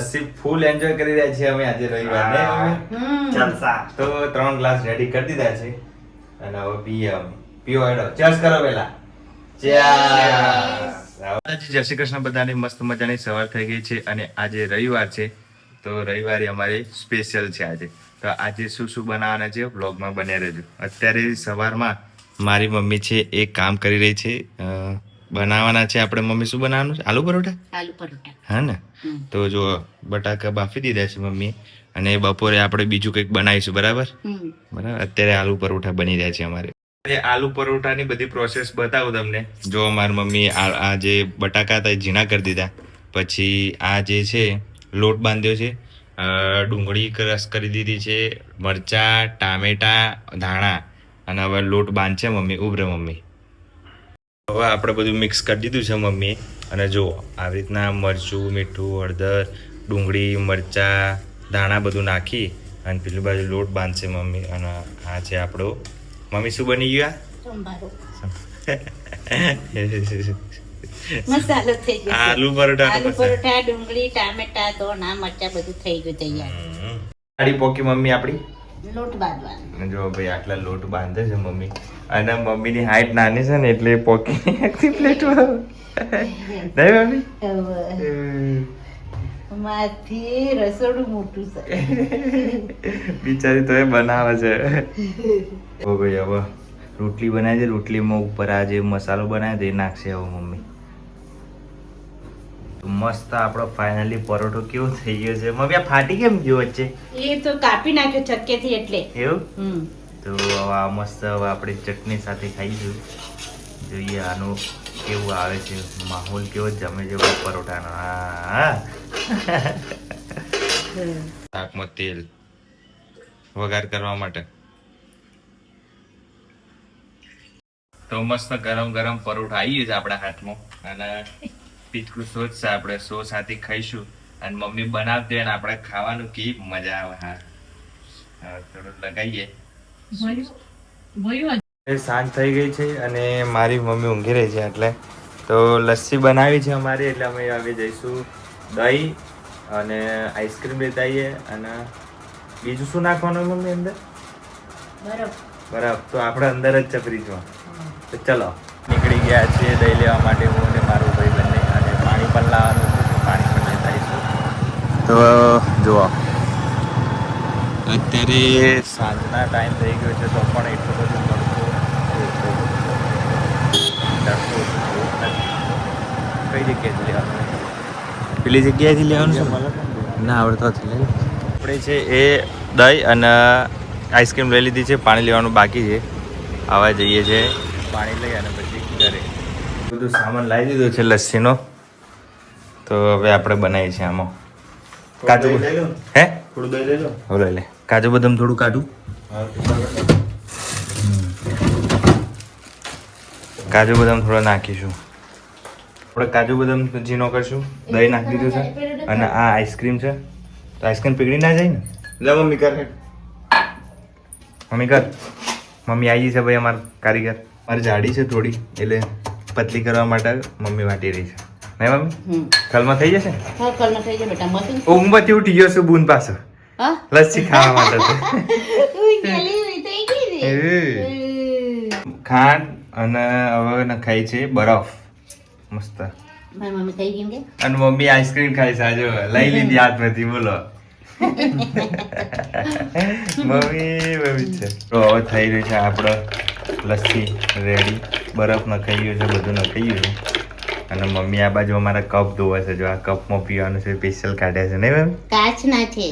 Lassi full enjoy કરી રહ્યા છીએ અમે આજે રવિવારને જલસા. તો 3 ગ્લાસ રેડી કરી દીધા છે અને હવે પીએ અમે. પીઓ હેડો. ચેર્સ કરો પહેલા. ચેર્સ. જય શ્રી કૃષ્ણ બધાને. મસ્ત મજાની સવાર થઈ ગઈ છે અને આજે રવિવાર છે. તો રવિવારે અમારે સ્પેશિયલ છે આજે. તો આજે શું શું બનાવવાના છે વ્લોગમાં બન્યા રહેજો. અત્યારે સવારમાં મારી મમ્મી છે એ કામ કરી રહી છે. બનાવવાના છે આપણે. મમ્મી શું બનાવવાનું છે? આલુ પરોઠા. આલુ પરોઠા. હા ને. તો જો બટાકા બાફી દીધા છે મમ્મી અને બપોરે આપણે બીજું કંઈક બનાવીશું. બરાબર. અત્યારે આલુ પરોઠા બની રહ્યા છે અમારે. આલુ પરોઠાની બધી પ્રોસેસ બતાવું તમને. જો મારી મમ્મી આ જે બટાકા હતા ઝીણા કરી દીધા, પછી આ જે છે લોટ બાંધ્યો છે, ડુંગળી ક્રશ કરી દીધી છે, મરચા, ટામેટા, ધાણા અને હવે લોટ બાંધશે મમ્મી. ઉભરે મમ્મી. હવે આપણે બધું મિક્સ કરી દીધું છે મમ્મીએ. અને જો આવી રીતના મરચું, મીઠું, હળદર, ડુંગળી, મરચા, ધાણા બધું નાખી અને પેલી બાજુ લોટ બાંધશે મમ્મી. અને આ છે આપણો મમ્મી શું બની ગયું? મસાલો થઈ ગયો. આલુ પરોઠા. આલુ પરોઠા, ડુંગળી, ટામેટા, ધોણા, મરચા બધું થઈ ગયું તૈયાર. આડી પોકી મમ્મી આપણી. લોટ બાંધવાનો. જો ભાઈ આટલા લોટ બાંધે છે મમ્મી. અને મમ્મીની હાઈટ નાની છે ને એટલે પોકી એકથી પ્લેટમાં નહીં મમ્મી. માથી રસોડું મોટું છે. બિચારી તો એ બનાવે છે. ઓ ભાઈ હવે રોટલી બનાવી છે. રોટલીમાં ઉપર આ જે મસાલો બનાવે છે એ નાખશે હવે મમ્મી. મસ્ત આપણો ફાઇનલી પરોઠો કેવો થઈ ગયો છે મમ્મી. આ ફાટી કેમ ગયો વચ્ચે? એ તો કાપી નાખ્યો ચક્કેથી એટલે. એવું? તો આ મસ્ત હવે આપણે ચટણી સાથે ખાઈશું. જોઈએ આનું કેવું આવે છે માહોલ, કેવો જમે છે પરોઠાનો. હા. શાકમાં તેલ વઘાર કરવા માટે. તો મસ્ત ગરમ ગરમ પરોઠા આવી છે આપણા હાથમાં અને પીચકું સોસ છે. આપણે સોસ સાથે ખાઈશું અને મમ્મી બનાવતી હોય ને આપણે ખાવાનું કેવી મજા આવે. હા થોડું લગાવીએ. સાંજ થઈ ગઈ છે અને મારી મમ્મી ઊંઘી રહી છે એટલે તો લસ્સી બનાવી છે અમારી. એટલે અમે હવે જઈશું દહીં અને આઈસ્ક્રીમ લેતા આવીએ. અને બીજું શું નાખવાનું મમ્મી અંદર? બરફ. તો આપણે અંદર જ ચપરી છો. તો ચલો નીકળી ગયા છીએ દહીં લેવા માટે, હું અને મારું ભાઈ બંને. અને પાણી પણ લાવવાનું છે તો પાણી પણ લેતા આવીશું. તો જુઓ અત્યારે સાંજના ટાઈમ થઈ ગયો છે તો પણ એટલું બધું કઈ જગ્યાએથી લેવાનું? પેલી જગ્યાએથી લેવાનું છે ના આવડતો લે. આપણે છે એ દહીં અને આઈસ્ક્રીમ લઈ લીધી છે. પાણી લેવાનું બાકી છે. આવા જઈએ છે પાણી લઈ અને પછી ઘરે બધું સામાન લાવી દીધો છે લસ્સીનો. તો હવે આપણે બનાવીએ છીએ આમાં કાજુ. હે થોડું દહીં લઈ લો. હવે લઈ લે. કાજુ બદામ થોડું કાઢું. કાજુ બદામ થોડા નાખીશું આપણે. કાજુ બદામ ઝીણો કરશું. દહીં નાખી દીધું છે અને આ આઈસ્ક્રીમ છે. તો આઈસ્ક્રીમ પીગળી ના જાય ને? લે મમ્મી કર. મમ્મી કર. મમ્મી આવી છે ભાઈ અમારા કારીગર. મારી જાડી છે થોડી એટલે પતલી કરવા માટે મમ્મી વાટી રહી છે. નહીં મમ્મી? કલમાં થઈ જશે? હા કલમાં થઈ જાય બેટા. મસ્ત. ઊંઘમાંથી ઉઠી ગયો છું બૂન પાસે લસ્સી ખાવા માટે. ખાંડ અને હવે નખાય છે બરફ. મસ્ત. મારી મમ્મી થઈ ગઈ કે? અને મમ્મી આઈસ્ક્રીમ ખાય છે. આજે લઈ લીધી હાથમાંથી. બોલો મમ્મી છે. તો હવે થઈ રહ્યું છે આપણો લસ્સી રેડી. બરફ નખાઈ ગયો છે, બધું નખાઈ ગયું છે. અને મમ્મી આ બાજુ અમારા કપ ધોવે છે. જો આ કપમાં પીવાનું છે. સ્પેશિયલ કાઢ્યા છે નહીં મેમ? કાચના છે.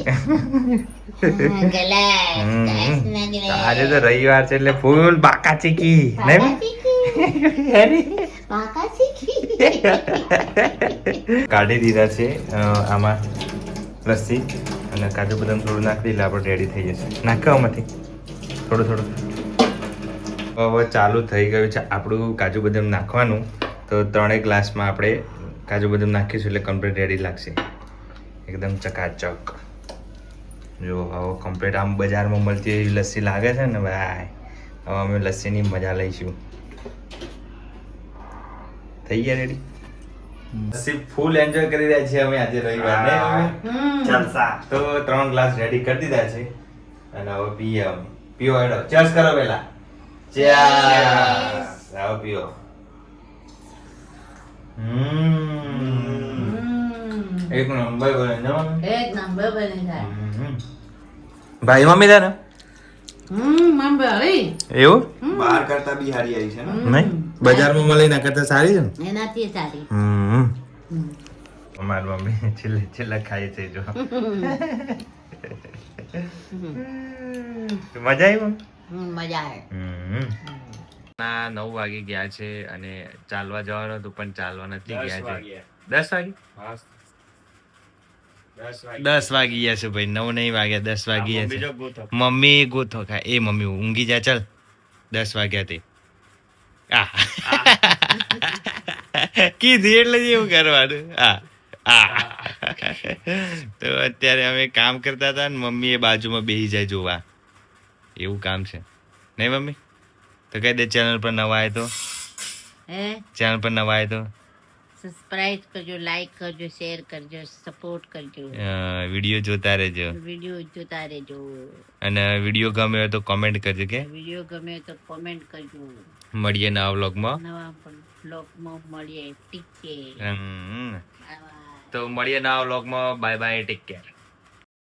આજે તો રવિવાર છે એટલે ફૂલ બાકા ચીકી નહીં? કાઢી દીધા છે આમાં લસ્સી અને કાજુ બદામ થોડું નાખી એટલે આપણે રેડી થઈ જશે. નાખવામાંથી થોડું થોડું. હવે ચાલુ થઈ ગયું છે આપણું કાજુ બદામ નાખવાનું. તો 3 ગ્લાસમાં આપણે કાજુ બદામ નાખીશું એટલે કમ્પ્લીટ રેડી લાગશે. એકદમ ચકાચક. જો હવે કમ્પ્લીટ આમ બજારમાં મળતી એવી લસ્સી લાગે છે ને ભાઈ. હવે અમે લસ્સીની મજા લઈશું. થઈ ગયા રેડી? ફૂલ એન્જોય કરી રહ્યા છીએ અમે આજે રવિવારને જલસા. તો 3 ગ્લાસ રેડી કરી દીધા છે અને હવે પીએ અમે. પીઓ હેડો, ચર્ચ કરો પેલા. ચર્ચ. આવો પીઓ. એક નંબર બને છે મમ્મી. એક નંબર બની જાય ભાઈ મમ્મી તારે નંબર એવું બહાર કરતા બી હારી આવી છે ને. નહીં બજારમાં મળે એના કરતા સારી છે ને. એનાથી સારી અમારી મમ્મી છેલ્લે છેલ્લે ખાય છે જો મજા આવી મમ્મી. મજા આવે ના 9 વાગી ગયા છે અને ચાલવા જવાનું હતું પણ ચાલવા નથી ગયા છે. 10 વાગે 10 વાગી ગયા છે ભાઈ. 9 નહીં વાગ્યા, 10 વાગી ગયા છે. મમ્મી ગોથો ખાય. એ મમ્મી ઊંઘી જા ચાલ. 10 વાગ્યા તે કીધી એટલે જ એવું કરવાનું. તો અત્યારે અમે કામ કરતા હતા ને મમ્મી એ બાજુમાં બેસી જાય જોવા. એવું કામ છે નહીં મમ્મી? તો કહી દે ચેનલ પર નવા આવે તો. ચેનલ પર નવા આવે તો સબસ્ક્રાઇબ કરજો, લાઈક કરજો, શેર કરજો, સપોર્ટ કરજો, વિડીયો જોતા રહેજો વિડીયો જોતા રહેજો, અને વિડીયો ગમે હોય તો કોમેન્ટ કરજો કે વિડીયો ગમે તો કોમેન્ટ કરજો. મળીએ નવા વ્લોગમાં. નવા બ્લોગમાં મળીએ. ઠીક છે. તો મળીએ નવા વ્લોગમાં. Bye bye, take care.